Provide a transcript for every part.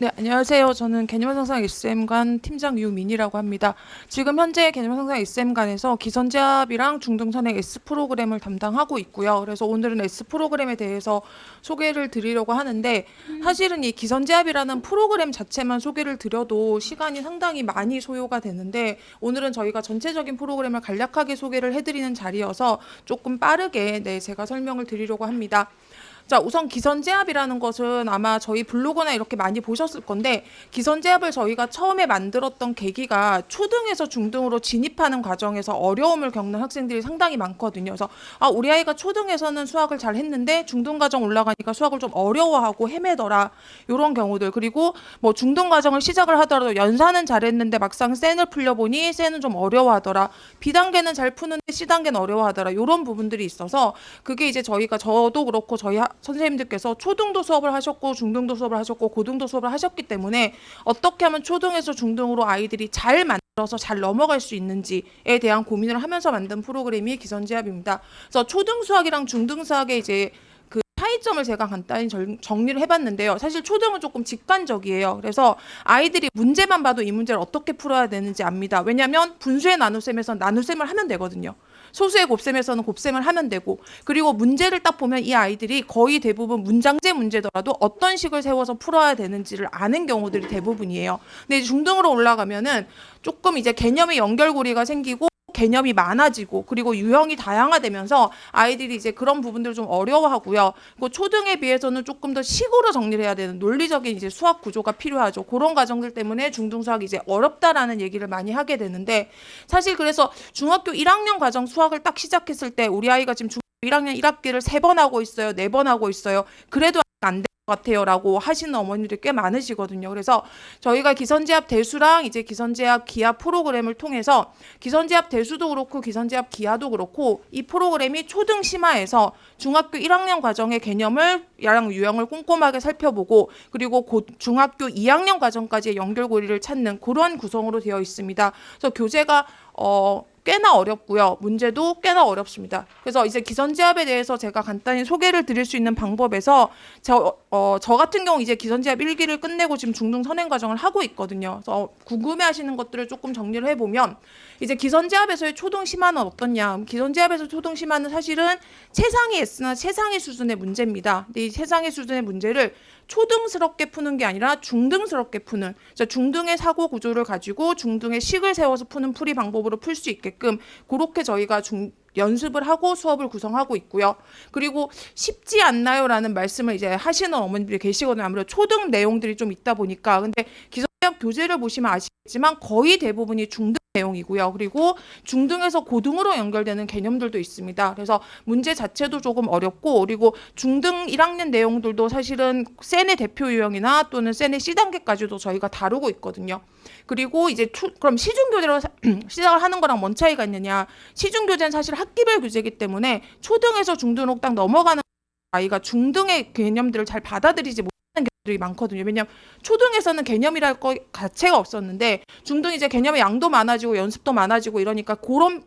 네, 안녕하세요. 저는 개념상상 SM관 팀장 유민이라고 합니다. 지금 현재 개념상상 SM관에서 기선제압이랑 중등선행 S 프로그램을 담당하고 있고요. 그래서 오늘은 S 프로그램에 대해서 소개를 드리려고 하는데, 사실은 이 기선제압이라는 프로그램 자체만 소개를 드려도 시간이 상당히 많이 소요가 되는데, 오늘은 저희가 전체적인 프로그램을 간략하게 소개를 해드리는 자리여서 조금 빠르게 제가 설명을 드리려고 합니다. 자, 우선 기선제압이라는 것은 아마 저희 블로그나 이렇게 많이 보셨을 건데, 기선제압을 저희가 처음에 만들었던 계기가 초등에서 중등으로 진입하는 과정에서 어려움을 겪는 학생들이 상당히 많거든요. 그래서 우리 아이가 초등에서는 수학을 잘 했는데 중등 과정 올라가니까 수학을 좀 어려워하고 헤매더라. 이런 경우들. 그리고 뭐 중등 과정을 시작을 하더라도 연산은 잘했는데 막상 센을 풀려보니 센은 좀 어려워하더라. B단계는 잘 푸는데 C단계는 어려워하더라. 이런 부분들이 있어서 그게 이제 저도 그렇고 저희 선생님들께서 초등도 수업을 하셨고 중등도 수업을 하셨고 고등도 수업을 하셨기 때문에 어떻게 하면 초등에서 중등으로 아이들이 잘 만들어서 잘 넘어갈 수 있는지에 대한 고민을 하면서 만든 프로그램이 기선제압입니다. 그래서 초등 수학이랑 중등 수학의 이제 그 차이점을 제가 간단히 정리를 해봤는데요. 사실 초등은 조금 직관적이에요. 그래서 아이들이 문제만 봐도 이 문제를 어떻게 풀어야 되는지 압니다. 왜냐하면 분수의 나눗셈에서 나눗셈을 하면 되거든요. 소수의 곱셈에서는 곱셈을 하면 되고, 그리고 문제를 딱 보면 이 아이들이 거의 대부분 문장제 문제더라도 어떤 식을 세워서 풀어야 되는지를 아는 경우들이 대부분이에요. 근데 중등으로 올라가면은 조금 이제 개념의 연결고리가 생기고 개념이 많아지고 그리고 유형이 다양화되면서 아이들이 이제 그런 부분들을 좀 어려워하고요. 그리고 초등에 비해서는 조금 더 식으로 정리를 해야 되는 논리적인 이제 수학 구조가 필요하죠. 그런 과정들 때문에 중등 수학이 이제 어렵다라는 얘기를 많이 하게 되는데, 사실 그래서 중학교 1학년 과정 수학을 딱 시작했을 때 우리 아이가 지금 중학교 1학년 1학기를 3번 하고 있어요. 4번 하고 있어요. 그래도 안 될 것 같아요 라고 하시는 어머니들이 꽤 많으시거든요. 그래서 저희가 기선제압 대수랑 이제 기선제압 기하 프로그램을 통해서 기선제압 대수도 그렇고 기선제압 기하도 그렇고 이 프로그램이 초등 심화에서 중학교 1학년 과정의 개념을 양 유형을 꼼꼼하게 살펴보고 그리고 중학교 2학년 과정까지의 연결고리를 찾는 그런 구성으로 되어 있습니다. 그래서 교재가 꽤나 어렵고요. 문제도 꽤나 어렵습니다. 그래서 이제 기선제압에 대해서 제가 간단히 소개를 드릴 수 있는 방법에서 저 같은 경우 이제 기선제압 1기를 끝내고 지금 중등 선행 과정을 하고 있거든요. 그래서 궁금해하시는 것들을 조금 정리를 해보면, 이제 기선제압에서의 초등 심화는 어떻냐? 기선제압에서 초등 심화는 사실은 최상위 S나 최상위 수준의 문제입니다. 근데 이 최상위 수준의 문제를 초등스럽게 푸는 게 아니라 중등스럽게 푸는, 중등의 사고 구조를 가지고 중등의 식을 세워서 푸는 풀이 방법으로 풀 수 있게끔 그렇게 저희가 연습을 하고 수업을 구성하고 있고요. 그리고 쉽지 않나요? 라는 말씀을 이제 하시는 어머니들이 계시거든요. 아무래도 초등 내용들이 좀 있다 보니까. 근데 기선제압 교재를 보시면 아시겠지만 거의 대부분이 중등 내용이고요. 그리고 중등에서 고등으로 연결되는 개념들도 있습니다. 그래서 문제 자체도 조금 어렵고, 그리고 중등 1학년 내용들도 사실은 센의 대표 유형이나 또는 센의 C단계까지도 저희가 다루고 있거든요. 그리고 이제 그럼 시중교재로 시작을 하는 거랑 뭔 차이가 있느냐? 시중교재는 사실 학기별 교재이기 때문에 초등에서 중등으로 딱 넘어가는 아이가 중등의 개념들을 잘 받아들이지 못하는 경우들이 많거든요. 왜냐하면 초등에서는 개념이랄 거 자체가 없었는데 중등 이제 개념의 양도 많아지고 연습도 많아지고 이러니까 그런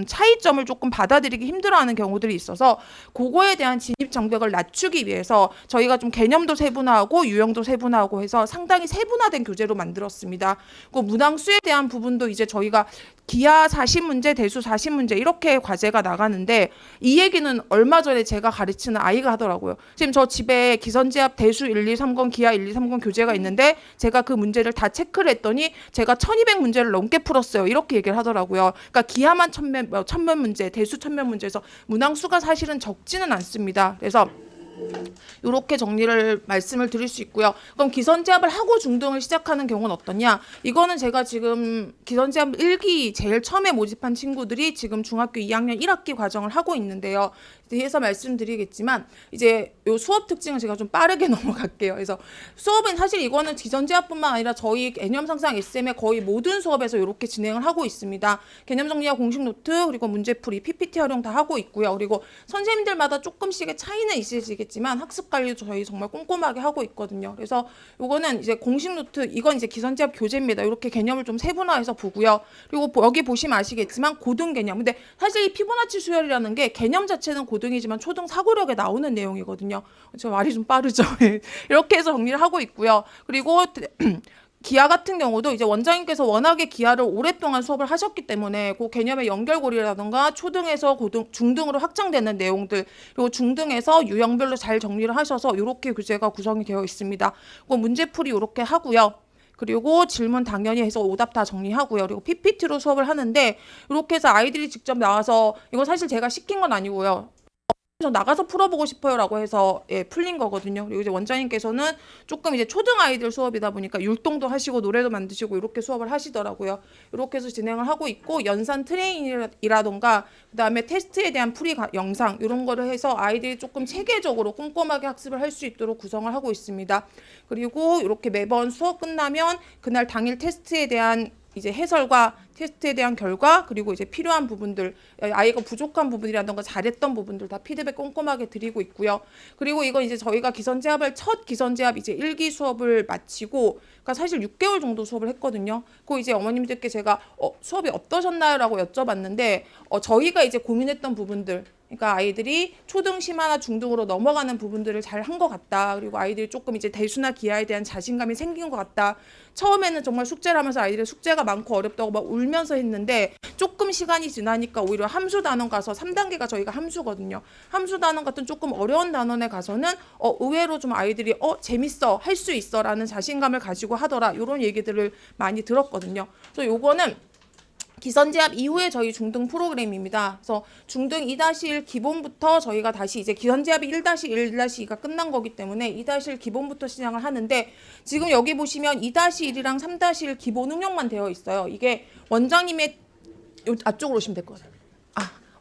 차이점을 조금 받아들이기 힘들어하는 경우들이 있어서 그거에 대한 진입 장벽을 낮추기 위해서 저희가 좀 개념도 세분화하고 유형도 세분화하고 해서 상당히 세분화된 교재로 만들었습니다. 그 문항수에 대한 부분도 이제 저희가 기하 40문제, 대수 40문제 이렇게 과제가 나가는데, 이 얘기는 얼마 전에 제가 가르치는 아이가 하더라고요. 지금 저 집에 기선제압 대수 1, 2, 3권, 기하 1, 2, 3권 교재가 있는데 제가 그 문제를 다 체크를 했더니 제가 1200문제를 넘게 풀었어요. 이렇게 얘기를 하더라고요. 그러니까 기하만 1000몇 문제, 대수 1000몇 문제에서 문항수가 사실은 적지는 않습니다. 그래서 이렇게 정리를 말씀을 드릴 수 있고요. 그럼 기선제압을 하고 중등을 시작하는 경우는 어떠냐? 이거는 제가 지금 기선제압 1기 제일 처음에 모집한 친구들이 지금 중학교 2학년 1학기 과정을 하고 있는데요. 뒤에서 말씀드리겠지만 이제 요 수업 특징을 제가 좀 빠르게 넘어갈게요. 그래서 수업은 사실 이거는 기선제압뿐만 아니라 저희 개념 상상 SM의 거의 모든 수업에서 이렇게 진행을 하고 있습니다. 개념 정리와 공식 노트 그리고 문제풀이, PPT 활용 다 하고 있고요. 그리고 선생님들마다 조금씩의 차이는 있으시겠지만 아시겠지만 학습 관리도 저희 정말 꼼꼼하게 하고 있거든요. 그래서 요거는 이제 공식 노트, 이건 이제 기선제압 교재입니다. 이렇게 개념을 좀 세분화해서 보고요. 그리고 여기 보시면 아시겠지만 고등 개념. 근데 사실 이 피보나치 수열이라는 게 개념 자체는 고등이지만 초등 사고력에 나오는 내용이거든요. 저 말이 좀 빠르죠. 이렇게 해서 정리를 하고 있고요. 그리고 기하 같은 경우도 이제 원장님께서 워낙에 기하를 오랫동안 수업을 하셨기 때문에 그 개념의 연결고리라든가 초등에서 고등, 중등으로 확장되는 내용들, 그리고 중등에서 유형별로 잘 정리를 하셔서 이렇게 교재가 구성이 되어 있습니다. 그 문제풀이 이렇게 하고요. 그리고 질문 당연히 해서 오답 다 정리하고요. 그리고 PPT로 수업을 하는데 이렇게 해서 아이들이 직접 나와서, 이거 사실 제가 시킨 건 아니고요. 저 나가서 풀어보고 싶어요라고 해서 풀린 거거든요. 그리고 이제 원장님께서는 조금 이제 초등 아이들 수업이다 보니까 율동도 하시고 노래도 만드시고 이렇게 수업을 하시더라고요. 이렇게 해서 진행을 하고 있고, 연산 트레이닝이라던가 그다음에 테스트에 대한 풀이 영상 이런 거를 해서 아이들이 조금 체계적으로 꼼꼼하게 학습을 할 수 있도록 구성을 하고 있습니다. 그리고 이렇게 매번 수업 끝나면 그날 당일 테스트에 대한 이제 해설과 테스트에 대한 결과, 그리고 이제 필요한 부분들, 아이가 부족한 부분이라던가 잘했던 부분들 다 피드백 꼼꼼하게 드리고 있고요. 그리고 이거 이제 저희가 기선제압을 첫 기선제압 이제 1기 수업을 마치고, 그러니까 사실 6개월 정도 수업을 했거든요. 그 이제 어머님들께 제가 수업이 어떠셨나요라고 여쭤봤는데, 저희가 이제 고민했던 부분들, 그러니까 아이들이 초등 심화나 중등으로 넘어가는 부분들을 잘 한 것 같다. 그리고 아이들이 조금 이제 대수나 기하에 대한 자신감이 생긴 것 같다. 처음에는 정말 숙제를 하면서 아이들이 숙제가 많고 어렵다고 막 울면서 했는데, 조금 시간이 지나니까 오히려 함수 단원 가서 3단계가 저희가 함수거든요. 함수 단원 같은 조금 어려운 단원에 가서는 의외로 좀 아이들이 재밌어, 할 수 있어 라는 자신감을 가지고 하더라. 이런 얘기들을 많이 들었거든요. 그래서 요거는 기선제압 이후에 저희 중등 프로그램입니다. 그래서 중등 2-1 기본부터 저희가 다시 이제 기선제압이 1-1, 1-2가 끝난 거기 때문에 2-1 기본부터 시작을 하는데, 지금 여기 보시면 2-1이랑 3-1 기본 응용만 되어 있어요. 이게 원장님의 앞쪽으로 오시면 될 것 같아요.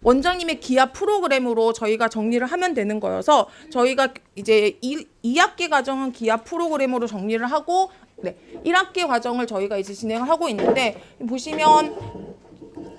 원장님의 기하 프로그램으로 저희가 정리를 하면 되는 거여서, 저희가 이제 2학기 과정은 기하 프로그램으로 정리를 하고, 1학기 과정을 저희가 이제 진행을 하고 있는데, 보시면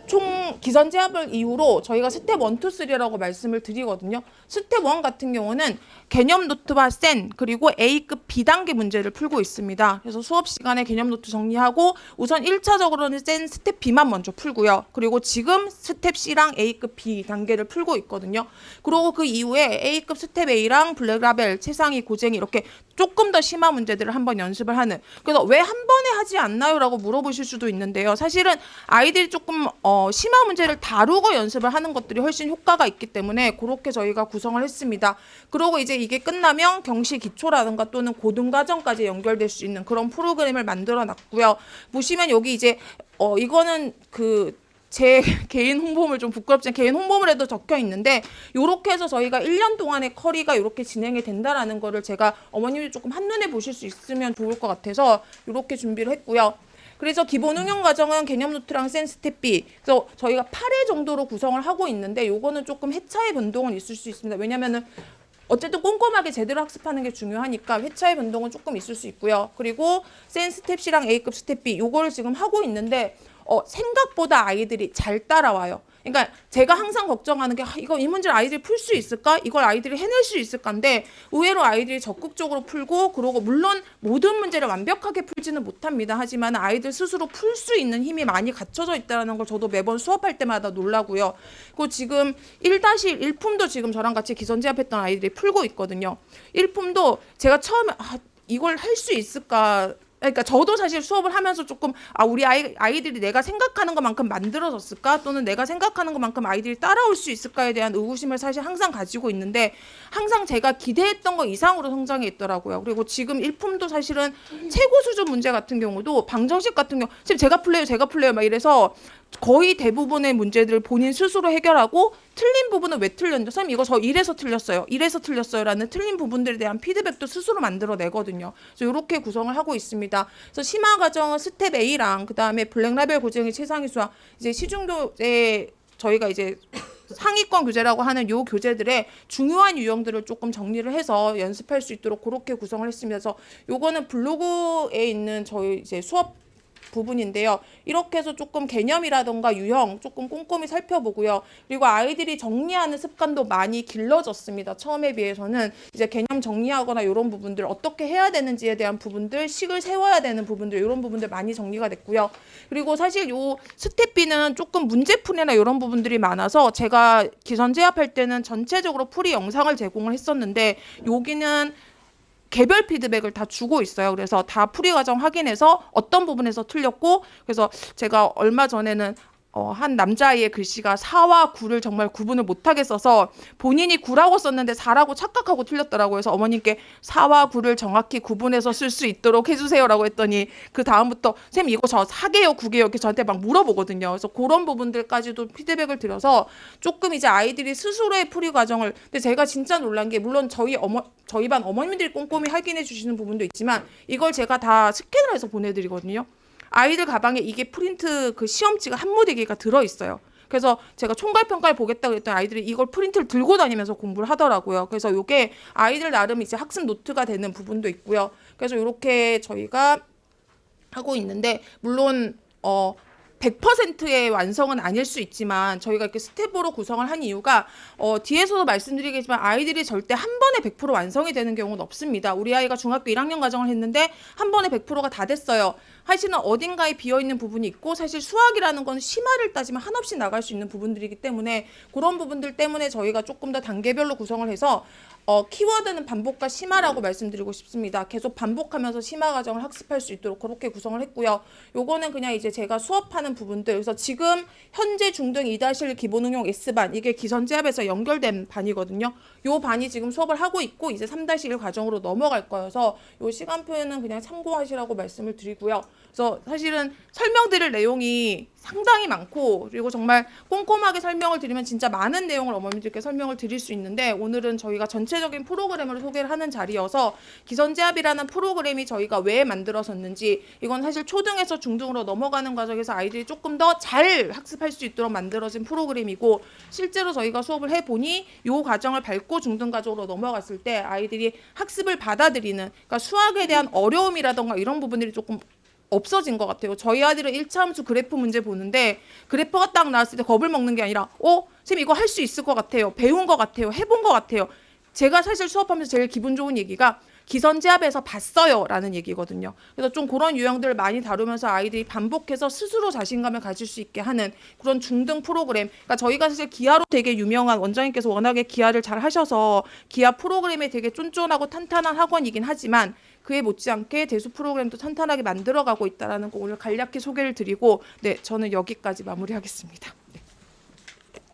총 기선제압을 이후로 저희가 스텝 1, 2, 3라고 말씀을 드리거든요. 스텝 1 같은 경우는 개념 노트와 센, 그리고 A급 B단계 문제를 풀고 있습니다. 그래서 수업 시간에 개념 노트 정리하고 우선 1차적으로는 센 스텝 B만 먼저 풀고요. 그리고 지금 스텝 C랑 A급 B 단계를 풀고 있거든요. 그리고 그 이후에 A급 스텝 A랑 블랙라벨, 최상위, 고쟁이 이렇게 조금 더 심화 문제들을 한번 연습을 하는. 그래서 왜 한 번에 하지 않나요? 라고 물어보실 수도 있는데요. 사실은 아이들이 조금 심화 문제를 다루고 연습을 하는 것들이 훨씬 효과가 있기 때문에 그렇게 저희가 구성을 했습니다. 그리고 이제 이게 끝나면 경시 기초라든가 또는 고등과정까지 연결될 수 있는 그런 프로그램을 만들어 놨고요. 보시면 여기 이제 이거는 제 개인 홍보물, 좀 부끄럽지만 개인 홍보물에도 적혀 있는데, 요렇게 해서 저희가 1년 동안의 커리가 이렇게 진행이 된다라는 거를 제가 어머님이 조금 한눈에 보실 수 있으면 좋을 것 같아서 이렇게 준비를 했고요. 그래서 기본 응용 과정은 개념 노트랑 센 스텝 B, 그래서 저희가 8회 정도로 구성을 하고 있는데, 요거는 조금 회차의 변동은 있을 수 있습니다. 왜냐면은 어쨌든 꼼꼼하게 제대로 학습하는 게 중요하니까 회차의 변동은 조금 있을 수 있고요. 그리고 센 스텝 C랑 A급 스텝 B 요거를 지금 하고 있는데, 생각보다 아이들이 잘 따라와요. 그러니까 제가 항상 걱정하는 게 이 문제를 아이들이 풀 수 있을까? 이걸 아이들이 해낼 수 있을까인데, 의외로 아이들이 적극적으로 풀고, 그리고 물론 모든 문제를 완벽하게 풀지는 못합니다. 하지만 아이들 스스로 풀 수 있는 힘이 많이 갖춰져 있다는 걸 저도 매번 수업할 때마다 놀라고요. 그리고 지금 1-1품도 지금 저랑 같이 기선제압했던 아이들이 풀고 있거든요. 1품도 제가 처음에 이걸 할 수 있을까? 그러니까 저도 사실 수업을 하면서 조금 우리 아이들이 내가 생각하는 것만큼 만들어졌을까? 또는 내가 생각하는 것만큼 아이들이 따라올 수 있을까에 대한 의구심을 사실 항상 가지고 있는데, 항상 제가 기대했던 것 이상으로 성장해 있더라고요. 그리고 지금 1품도 사실은 최고 수준 문제 같은 경우도 방정식 같은 경우 지금 제가 풀래요 막 이래서 거의 대부분의 문제들을 본인 스스로 해결하고, 틀린 부분은 왜 틀렸는데, 선생님 이거 저 이래서 틀렸어요 라는 틀린 부분들에 대한 피드백도 스스로 만들어내거든요. 그래서 이렇게 구성을 하고 있습니다. 그래서 심화 과정은 스텝 A랑 그 다음에 블랙라벨 고쟁이 최상위 수학, 이제 시중교재 저희가 이제 상위권 교재라고 하는 요 교재들의 중요한 유형들을 조금 정리를 해서 연습할 수 있도록 그렇게 구성을 했습니다. 그래서 요거는 블로그에 있는 저희 이제 수업 부분인데요. 이렇게 해서 조금 개념이라던가 유형 조금 꼼꼼히 살펴보고요. 그리고 아이들이 정리하는 습관도 많이 길러졌습니다. 처음에 비해서는 이제 개념 정리하거나 이런 부분들 어떻게 해야 되는지에 대한 부분들, 식을 세워야 되는 부분들 이런 부분들 많이 정리가 됐고요. 그리고 사실 요 스텝 B는 조금 문제풀이나 이런 부분들이 많아서 제가 기선 제압할 때는 전체적으로 풀이 영상을 제공을 했었는데 여기는 개별 피드백을 다 주고 있어요. 그래서 다 풀이 과정 확인해서 어떤 부분에서 틀렸고, 그래서 제가 얼마 전에는 한 남자아이의 글씨가 4와 9를 정말 구분을 못하게 써서 본인이 9라고 썼는데 4라고 착각하고 틀렸더라고요. 그래서 어머님께 4와 9를 정확히 구분해서 쓸 수 있도록 해주세요라고 했더니 그 다음부터 쌤 이거 저 4개요 9개요 이렇게 저한테 막 물어보거든요. 그래서 그런 부분들까지도 피드백을 드려서 조금 이제 아이들이 스스로의 풀이 과정을, 근데 제가 진짜 놀란 게 물론 저희 반 어머님들이 꼼꼼히 확인해 주시는 부분도 있지만 이걸 제가 다 스캔을 해서 보내드리거든요. 아이들 가방에 이게 프린트 그 시험지가 한 무더기가 들어있어요. 그래서 제가 총괄평가를 보겠다고 했더니 아이들이 이걸 프린트를 들고 다니면서 공부를 하더라고요. 그래서 이게 아이들 나름 이제 학습 노트가 되는 부분도 있고요. 그래서 이렇게 저희가 하고 있는데 물론 100%의 완성은 아닐 수 있지만 저희가 이렇게 스텝으로 구성을 한 이유가 뒤에서도 말씀드리겠지만 아이들이 절대 한 번에 100% 완성이 되는 경우는 없습니다. 우리 아이가 중학교 1학년 과정을 했는데 한 번에 100%가 다 됐어요. 사실은 어딘가에 비어있는 부분이 있고 사실 수학이라는 건 심화를 따지면 한없이 나갈 수 있는 부분들이기 때문에 그런 부분들 때문에 저희가 조금 더 단계별로 구성을 해서 키워드는 반복과 심화라고 말씀드리고 싶습니다. 계속 반복하면서 심화 과정을 학습할 수 있도록 그렇게 구성을 했고요. 요거는 그냥 이제 제가 수업하는 부분들, 그래서 지금 현재 중등 2-1 기본응용 S반, 이게 기선제압에서 연결된 반이거든요. 요 반이 지금 수업을 하고 있고 이제 3-1 과정으로 넘어갈 거여서 요 시간표는 그냥 참고하시라고 말씀을 드리고요. 그래서 사실은 설명드릴 내용이 상당히 많고 그리고 정말 꼼꼼하게 설명을 드리면 진짜 많은 내용을 어머님들께 설명을 드릴 수 있는데 오늘은 저희가 전체적인 프로그램을 소개를 하는 자리여서 기선제압이라는 프로그램이 저희가 왜 만들어졌는지, 이건 사실 초등에서 중등으로 넘어가는 과정에서 아이들이 조금 더 잘 학습할 수 있도록 만들어진 프로그램이고, 실제로 저희가 수업을 해보니 이 과정을 밟고 중등 과정으로 넘어갔을 때 아이들이 학습을 받아들이는, 그러니까 수학에 대한 어려움이라던가 이런 부분들이 조금 없어진 것 같아요. 저희 아들은 1차 함수 그래프 문제 보는데 그래프가 딱 나왔을 때 겁을 먹는 게 아니라 쌤 이거 할 수 있을 것 같아요. 배운 것 같아요. 해본 것 같아요. 제가 사실 수업하면서 제일 기분 좋은 얘기가 기선제압에서 봤어요 라는 얘기거든요. 그래서 좀 그런 유형들을 많이 다루면서 아이들이 반복해서 스스로 자신감을 가질 수 있게 하는 그런 중등 프로그램, 그러니까 저희가 사실 기아로 되게 유명한, 원장님께서 워낙에 기아를 잘 하셔서 기아 프로그램에 되게 쫀쫀하고 탄탄한 학원이긴 하지만 그에 못지않게 대수 프로그램도 탄탄하게 만들어가고 있다는 거 오늘 간략히 소개를 드리고, 네, 저는 여기까지 마무리하겠습니다.